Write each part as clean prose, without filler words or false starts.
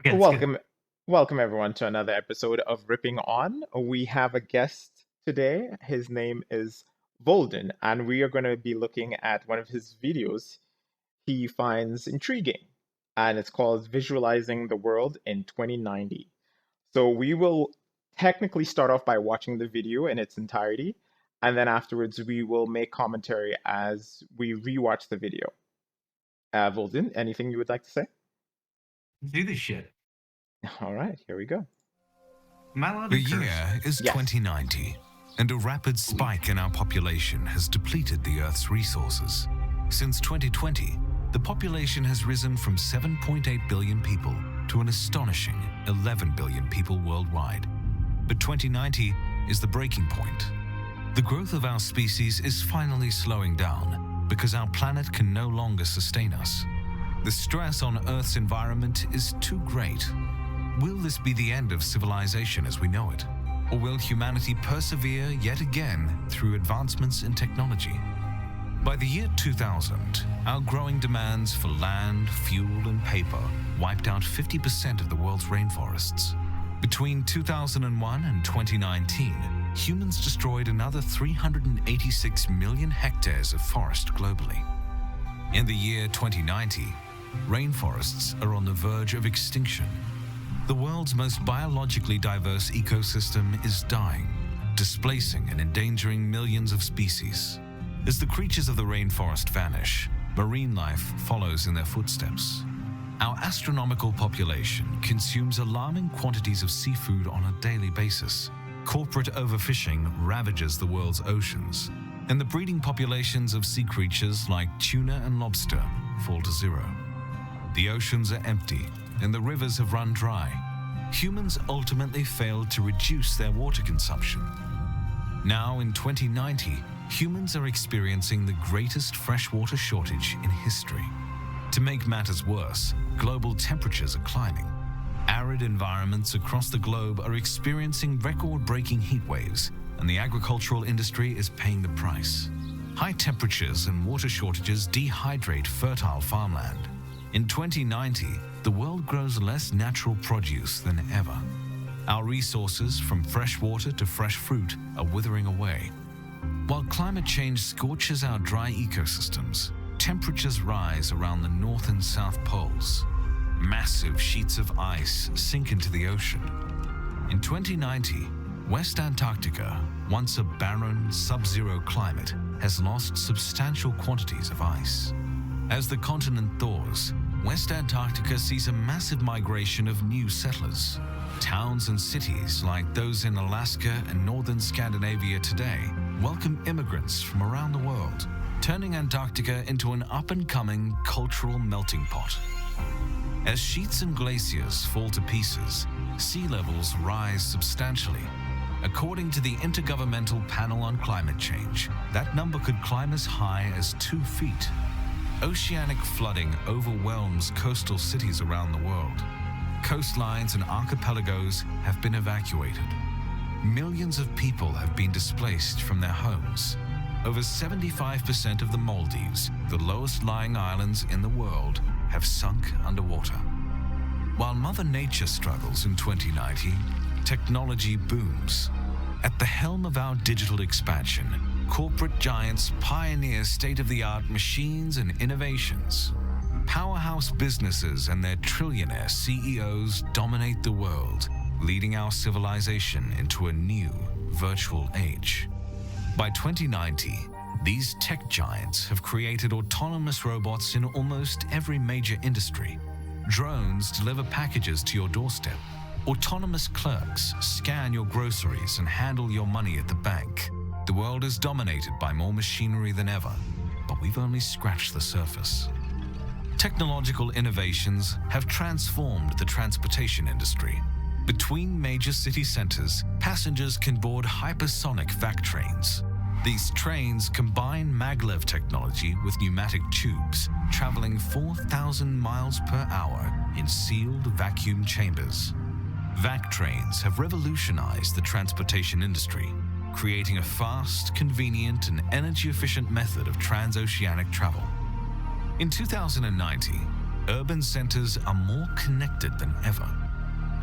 Okay, that's good. Welcome, welcome everyone to another episode of Ripping On. We have a guest today. His name is Volden, and we are going to be looking at one of his videos he finds intriguing, and it's called Visualizing the World in 2090. So we will technically start off by watching the video in its entirety, and then afterwards we will make commentary as we rewatch the video. Volden, anything you would like to say? Do this shit. All right, here we go. Am I allowed The to curse? year is Yes. 2090, and a rapid spike in our population has depleted the Earth's resources. Since 2020, the population has risen from 7.8 billion people to an astonishing 11 billion people worldwide. But 2090 is the breaking point. The growth of our species is finally slowing down because our planet can no longer sustain us. The stress on Earth's environment is too great. Will this be the end of civilization as we know it? Or will humanity persevere yet again through advancements in technology? By the year 2000, our growing demands for land, fuel, and paper wiped out 50% of the world's rainforests. Between 2001 and 2019, humans destroyed another 386 million hectares of forest globally. In the year 2090, rainforests are on the verge of extinction. The world's most biologically diverse ecosystem is dying, displacing and endangering millions of species. As the creatures of the rainforest vanish, marine life follows in their footsteps. Our astronomical population consumes alarming quantities of seafood on a daily basis. Corporate overfishing ravages the world's oceans, and the breeding populations of sea creatures like tuna and lobster fall to zero. The oceans are empty, and the rivers have run dry. Humans ultimately failed to reduce their water consumption. Now, in 2090, humans are experiencing the greatest freshwater shortage in history. To make matters worse, global temperatures are climbing. Arid environments across the globe are experiencing record-breaking heat waves, and the agricultural industry is paying the price. High temperatures and water shortages dehydrate fertile farmland. In 2090, the world grows less natural produce than ever. Our resources, from fresh water to fresh fruit, are withering away. While climate change scorches our dry ecosystems, temperatures rise around the North and South Poles. Massive sheets of ice sink into the ocean. In 2090, West Antarctica, once a barren, sub-zero climate, has lost substantial quantities of ice. As the continent thaws, West Antarctica sees a massive migration of new settlers. Towns and cities like those in Alaska and northern Scandinavia today welcome immigrants from around the world, turning Antarctica into an up-and-coming cultural melting pot. As sheets and glaciers fall to pieces, sea levels rise substantially. According to the Intergovernmental Panel on Climate Change, that number could climb as high as 2 feet. Oceanic flooding overwhelms coastal cities around the world. Coastlines and archipelagos have been evacuated. Millions of people have been displaced from their homes. Over 75% of the Maldives, the lowest lying islands in the world, have sunk underwater. While Mother Nature struggles in 2090, technology booms. At the helm of our digital expansion, corporate giants pioneer state-of-the-art machines and innovations. Powerhouse businesses and their trillionaire CEOs dominate the world, leading our civilization into a new virtual age. By 2090, these tech giants have created autonomous robots in almost every major industry. Drones deliver packages to your doorstep. Autonomous clerks scan your groceries and handle your money at the bank. The world is dominated by more machinery than ever, but we've only scratched the surface. Technological innovations have transformed the transportation industry. Between major city centers, passengers can board hypersonic vac trains. These trains combine maglev technology with pneumatic tubes, traveling 4,000 miles per hour in sealed vacuum chambers. Vac trains have revolutionized the transportation industry, creating a fast, convenient, and energy-efficient method of transoceanic travel. In 2090, urban centers are more connected than ever.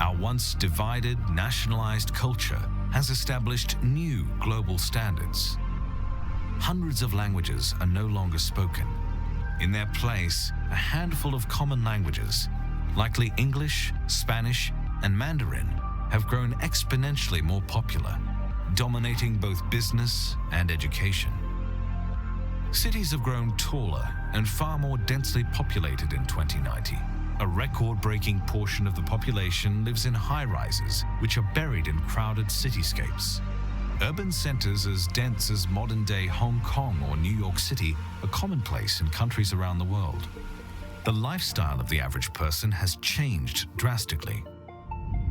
Our once divided, nationalized culture has established new global standards. Hundreds of languages are no longer spoken. In their place, a handful of common languages, likely English, Spanish, and Mandarin, have grown exponentially more popular, dominating both business and education. Cities have grown taller and far more densely populated in 2090. A record-breaking portion of the population lives in high-rises, which are buried in crowded cityscapes. Urban centers as dense as modern-day Hong Kong or New York City are commonplace in countries around the world. The lifestyle of the average person has changed drastically.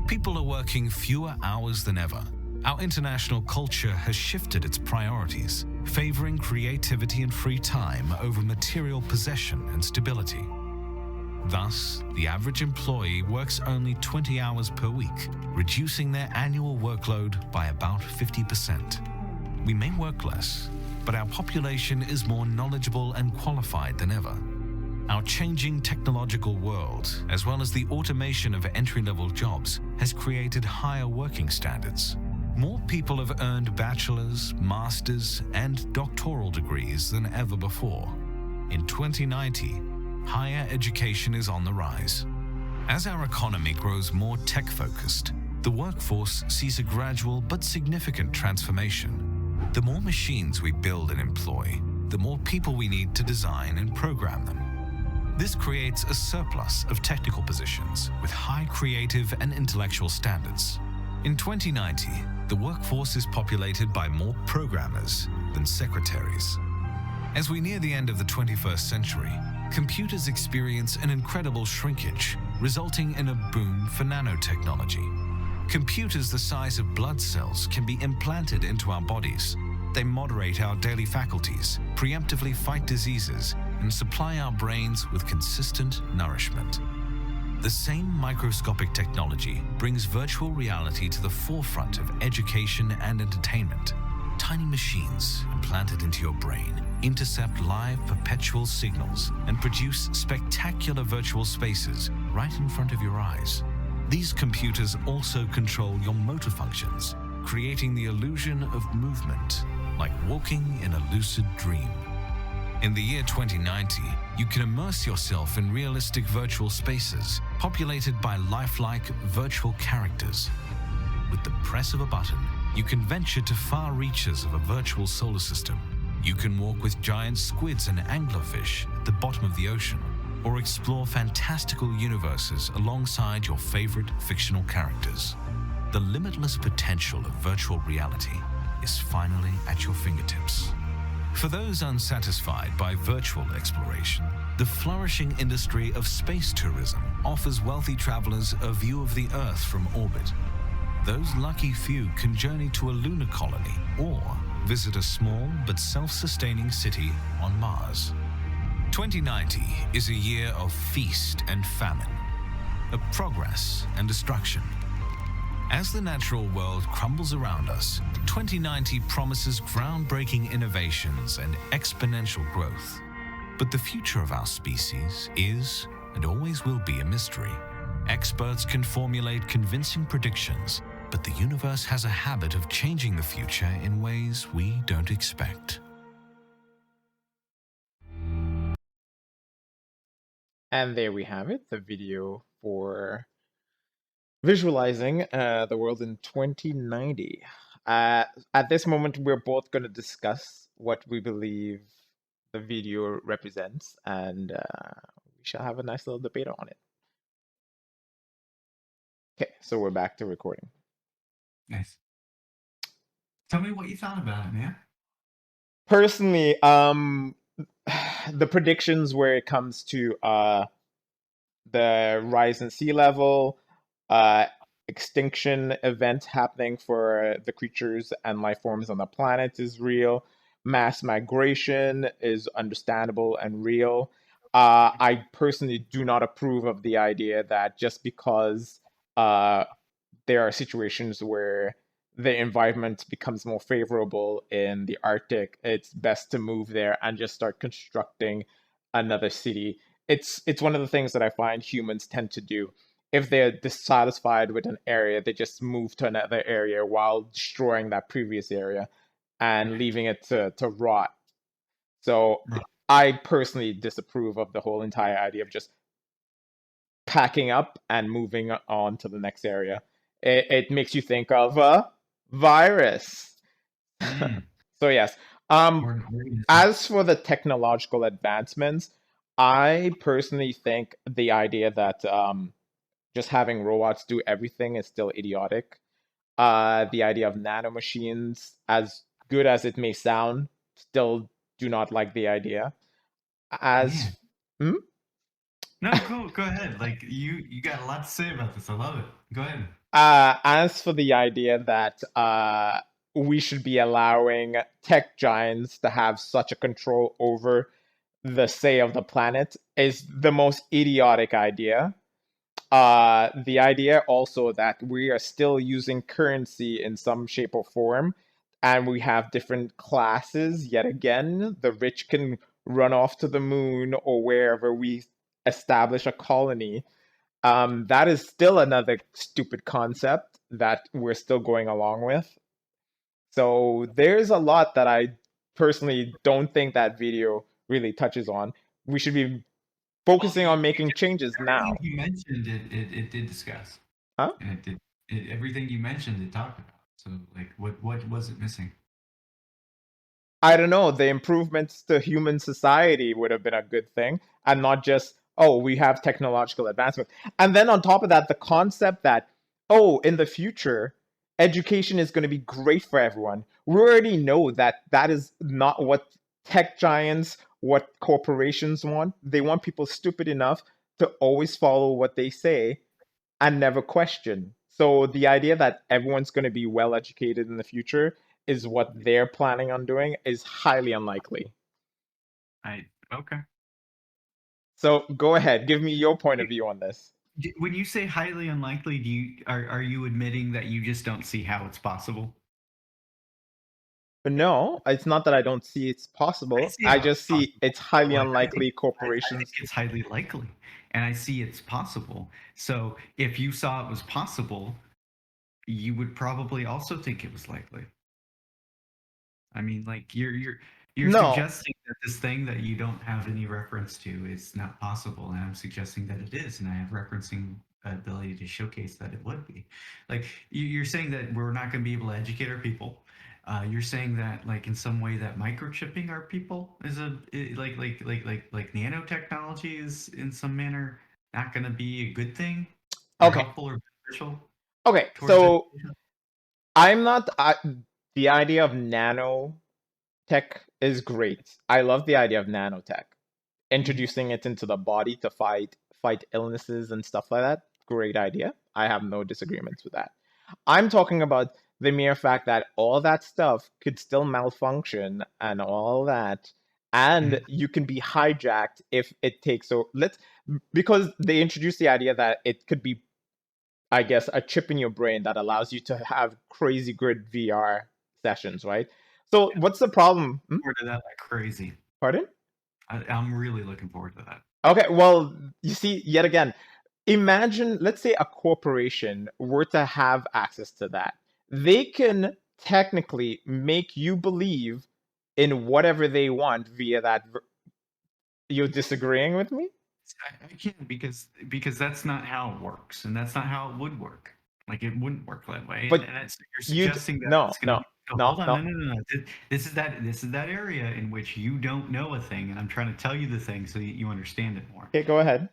People are working fewer hours than ever. Our international culture has shifted its priorities, favoring creativity and free time over material possession and stability. Thus, the average employee works only 20 hours per week, reducing their annual workload by about 50%. We may work less, but our population is more knowledgeable and qualified than ever. Our changing technological world, as well as the automation of entry-level jobs, has created higher working standards. More people have earned bachelor's, master's, and doctoral degrees than ever before. In 2090, higher education is on the rise. As our economy grows more tech-focused, the workforce sees a gradual but significant transformation. The more machines we build and employ, the more people we need to design and program them. This creates a surplus of technical positions with high creative and intellectual standards. In 2090, the workforce is populated by more programmers than secretaries. As we near the end of the 21st century, computers experience an incredible shrinkage, resulting in a boom for nanotechnology. Computers the size of blood cells can be implanted into our bodies. They moderate our daily faculties, preemptively fight diseases, and supply our brains with consistent nourishment. The same microscopic technology brings virtual reality to the forefront of education and entertainment. Tiny machines implanted into your brain intercept live perpetual signals and produce spectacular virtual spaces right in front of your eyes. These computers also control your motor functions, creating the illusion of movement, like walking in a lucid dream. In the year 2090, you can immerse yourself in realistic virtual spaces populated by lifelike virtual characters. With the press of a button, you can venture to far reaches of a virtual solar system. You can walk with giant squids and anglerfish at the bottom of the ocean, or explore fantastical universes alongside your favorite fictional characters. The limitless potential of virtual reality is finally at your fingertips. For those unsatisfied by virtual exploration, the flourishing industry of space tourism offers wealthy travelers a view of the Earth from orbit. Those lucky few can journey to a lunar colony or visit a small but self-sustaining city on Mars. 2090 is a year of feast and famine, of progress and destruction. As the natural world crumbles around us, 2090 promises groundbreaking innovations and exponential growth. But the future of our species is, and always will be, a mystery. Experts can formulate convincing predictions, but the universe has a habit of changing the future in ways we don't expect. And there we have it, the video for visualizing the world in 2090. At this moment, we're both going to discuss what we believe the video represents, and we shall have a nice little debate on it. Okay, so we're back to recording. Nice. Tell me what you thought about it, man. Personally, the predictions where it comes to the rise in sea level, extinction event happening for the creatures and life forms on the planet is real. Mass migration is understandable and real. I personally do not approve of the idea that just because there are situations where the environment becomes more favorable in the Arctic, it's best to move there and just start constructing another city. it's one of the things that I find humans tend to do. If they're dissatisfied with an area, they just move to another area while destroying that previous area and Right. leaving it to rot. So Right. I personally disapprove of the whole entire idea of just packing up and moving on to the next area. It makes you think of a virus. Mm. So yes. Or an organism. As for the technological advancements, I personally think the idea that just having robots do everything is still idiotic. The idea of nanomachines, as good as it may sound, still do not like the idea. As Man. hmm? No, go ahead. Like you got a lot to say about this. I love it. Go ahead. As for the idea that we should be allowing tech giants to have such a control over the say of the planet is the most idiotic idea. The idea also that we are still using currency in some shape or form, and we have different classes. Yet again, the rich can run off to the moon or wherever we establish a colony. That is still another stupid concept that we're still going along with. So there's a lot that I personally don't think that video really touches on. We should be Well, focusing on making changes everything now. you mentioned, it did discuss, Huh? and everything you mentioned, it talked about. So, like, what was it missing? I don't know, the improvements to human society would have been a good thing, and not just, oh, we have technological advancement. And then on top of that, the concept that, oh, in the future, education is going to be great for everyone. We already know that that is not what tech giants, what corporations want. They want people stupid enough to always follow what they say and never question. So the idea that everyone's going to be well educated in the future is what they're planning on doing is highly unlikely. I Okay. So go ahead, give me your point of view on this. When you say highly unlikely, are you admitting that you just don't see how it's possible? But no, it's not that I don't see it's I possible. see I how just it's see possible. it's highly Like, unlikely I think corporations. it's highly likely, and I see it's possible. So if you saw it was possible, you would probably also think it was likely. I mean, like you're No, suggesting that this thing that you don't have any reference to is not possible, and I'm suggesting that it is, and I have referencing ability to showcase that it would be. Like you're saying that we're not going to be able to educate our people. You're saying that like in some way that microchipping our people is like nanotechnology is in some manner not going to be a good thing or okay. helpful or beneficial Okay, towards so education. I'm not the idea of nanotech is great. I love the idea of nanotech. Mhm. Introducing it into the body to fight illnesses and stuff like that. Great idea. I have no disagreements with that. I'm talking about the mere fact that all that stuff could still malfunction and all that, and Mhm. you can be hijacked if it takes so let's because they introduced the idea that it could be, I guess, a chip in your brain that allows you to have crazy good VR sessions, right? So what's the problem? Hmm? Forward to that like crazy. Pardon? I'm really looking forward to that. Okay, well, you see, yet again, imagine, let's say a corporation were to have access to that. They can technically make you believe in whatever they want via that. You're disagreeing with me? I can't because that's not how it works, and that's not how it would work. Like it wouldn't work that way, But and it's, you're you'd suggesting that no, it's going to no, be. Oh, no, hold on, no. no. This is that area in which you don't know a thing, and I'm trying to tell you the thing so that you understand it more. Okay, go ahead.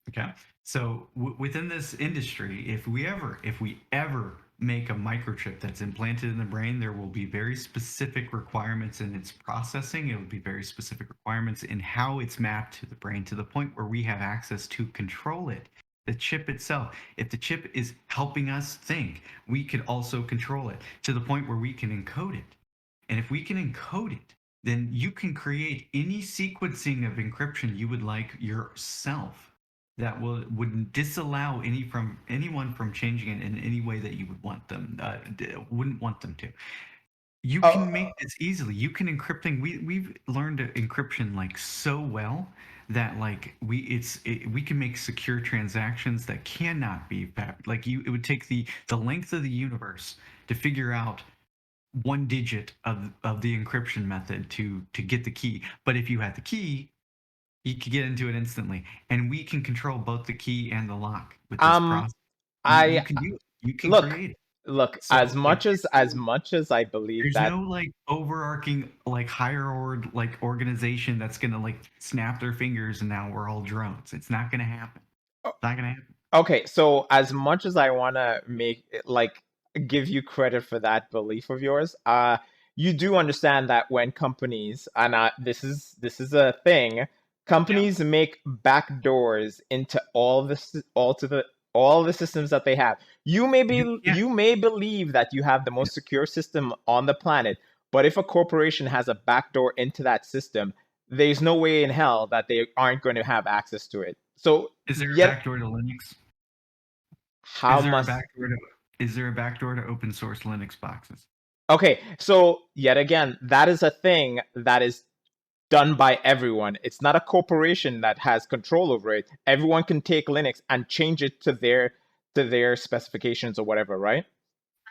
Okay. So within this industry, if we ever make a microchip that's implanted in the brain, there will be very specific requirements in its processing. It will be very specific requirements in how it's mapped to the brain to the point where we have access to control it. The chip itself, if the chip is helping us think, we could also control it to the point where we can encode it. And if we can encode it, then you can create any sequencing of encryption you would like yourself that would disallow anyone from changing it in any way that you would want them wouldn't want them to. You Oh, can make this easily. You can encrypting. We've learned encryption like so well that like we can make secure transactions that cannot be like it would take the length of the universe to figure out one digit of the encryption method to get the key. But if you had the key, you could get into it instantly, and we can control both the key and the lock with this Um, process. You I can do it. You can look, create it. look, So like as much as I believe there's that. no like overarching like higher order like organization that's gonna like snap their fingers and now we're all drones. It's not gonna happen. It's not gonna happen. Okay, so as much as I want to give you credit for that belief of yours, you do understand that when companies, and this is a thing, Yeah. companies make backdoors into all the systems that they have. You can't. You may believe that you have the most secure system on the planet, but if a corporation has a backdoor into that system, there's no way in hell that they aren't going to have access to it. So Is there a yet backdoor to Linux? how must Is there a backdoor to open source Linux boxes? Okay, so yet again, that is a thing that is done by everyone. It's not a corporation that has control over it. Everyone can take Linux and change it to their specifications or whatever, right?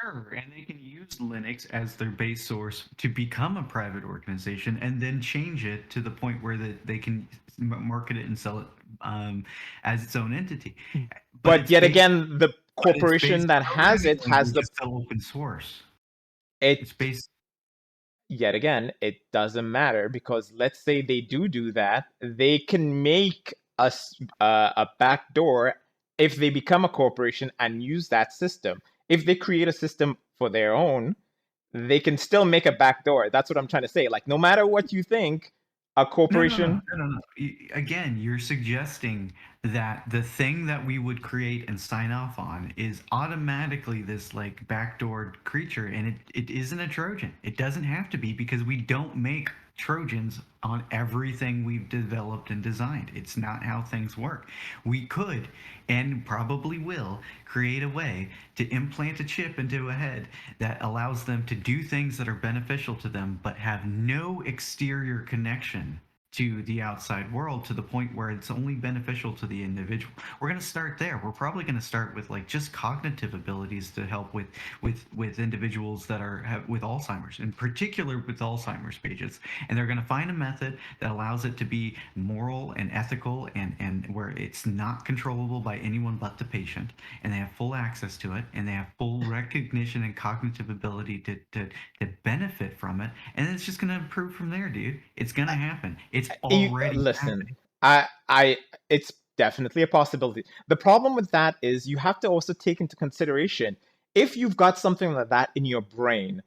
Sure, and they can use Linux as their base source to become a private organization and then change it to the point where they can market it and sell it as its own entity. But But it's yet based, again, the but it's corporation based that has programming it has language the is still open source. It's it based. yet again, it doesn't matter because let's say they do that, they can make a backdoor if they become a corporation and use that system. If they create a system for their own, they can still make a backdoor. That's what I'm trying to say. Like, no matter what you think, a No, no, no, corporation. no, no, no. Again, you're suggesting that the thing that we would create and sign off on is automatically this like backdoor creature, and it isn't a Trojan. It doesn't have to be because we don't make Trojans on everything we've developed and designed. It's not how things work. We could and probably will create a way to implant a chip into a head that allows them to do things that are beneficial to them but have no exterior connection to the outside world to the point where it's only beneficial to the individual. We're going to start there. We're probably going to start with like just cognitive abilities to help with individuals that are with Alzheimer's, in particular with Alzheimer's patients. And they're going to find a method that allows it to be moral and ethical and where it's not controllable by anyone but the patient, and they have full access to it, and they have full recognition and cognitive ability to benefit from it, and it's just going to improve from there, dude. It's going to happen. It's already happening. Listen, it's definitely a possibility. The problem with that is you have to also take into consideration if you've got something like that in your brain,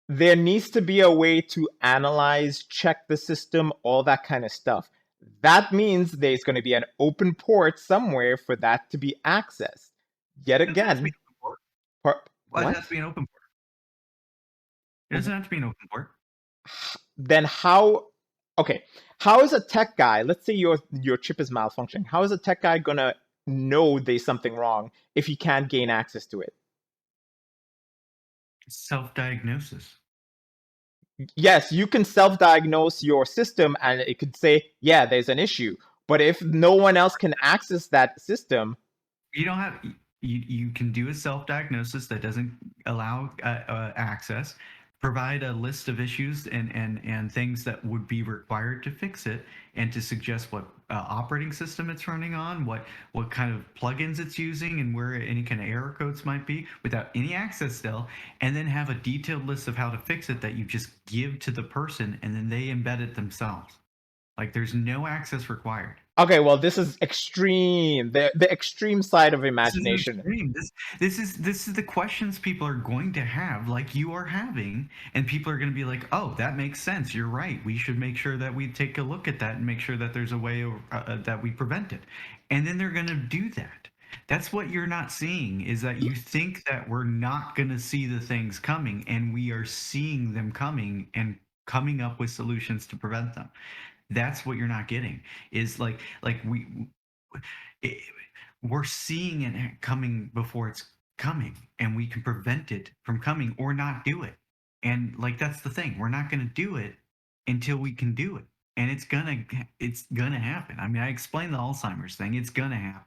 there needs to be a way to analyze, check the system, all that kind of stuff. That means there's going to be an open port somewhere for that to be accessed. Yet It doesn't have to be again, an open port. Why does it what? have to be an open port? It doesn't have to be an open port. Then how? Okay, how is a tech guy? Let's say your chip is malfunctioning. How is a tech guy gonna know there's something wrong if he can't gain access to it? Self-diagnosis. Yes, you can self-diagnose your system and it could say, yeah, there's an issue. But if no one else can access that system, You don't have you can do a self-diagnosis that doesn't allow access, provide a list of issues and things that would be required to fix it, and to suggest what operating system it's running on, what kind of plugins it's using, and where any kind of error codes might be, without any access still, and then have a detailed list of how to fix it that you just give to the person, and then they embed it themselves. Like there's no access required. okay, well, this is extreme. The extreme side of This is imagination. extreme. This is the questions people are going to have, like you are having, and people are going to be like, "Oh, that makes sense. You're right. We should make sure that we take a look at that and make sure that there's a way that we prevent it." And then they're going to do that. That's what you're not seeing, is that you think that we're not going to see the things coming, and we are seeing them coming and coming up with solutions to prevent them. That's what you're not getting, is like it, we're seeing it coming before it's coming, and we can prevent it from coming or not do it. And like that's the thing, we're not going to do it until we can do it. and it's gonna happen. I mean, I explained the Alzheimer's thing. It's gonna happen.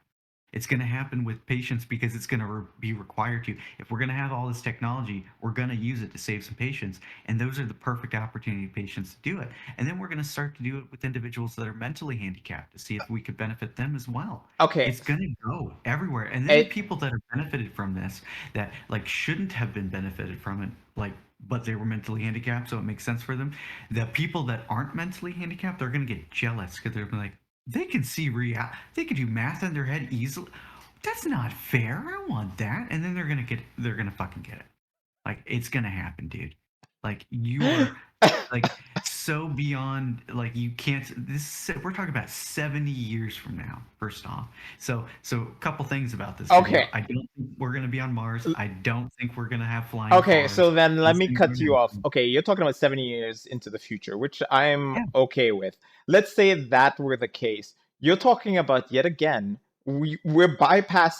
It's going to happen with patients because it's going to be required to. If we're going to have all this technology, we're going to use it to save some patients, and those are the perfect opportunity patients to do it. And then we're going to start to do it with individuals that are mentally handicapped to see if we could benefit them as well. Okay. It's going to go everywhere. And then the people that are benefited from this, that like shouldn't have been benefited from it, like, but they were mentally handicapped, so it makes sense for them. The people that aren't mentally handicapped, they're going to get jealous because they're like, they can see they can do math in their head easily. That's not fair. I want that. And then they're gonna fucking get it. Like, it's gonna happen, dude. Like, you are like so beyond, like, you can't. We're talking about 70 years from now, first off. So a couple things about this video. Okay. I don't think we're gonna be on Mars. I don't think we're gonna have flying Okay, cars. so then let These me things cut are you off. happening. Okay, you're talking about 70 years into the future, which I'm Yeah. okay with. Let's say that were the case. You're talking about, yet again, we're bypassing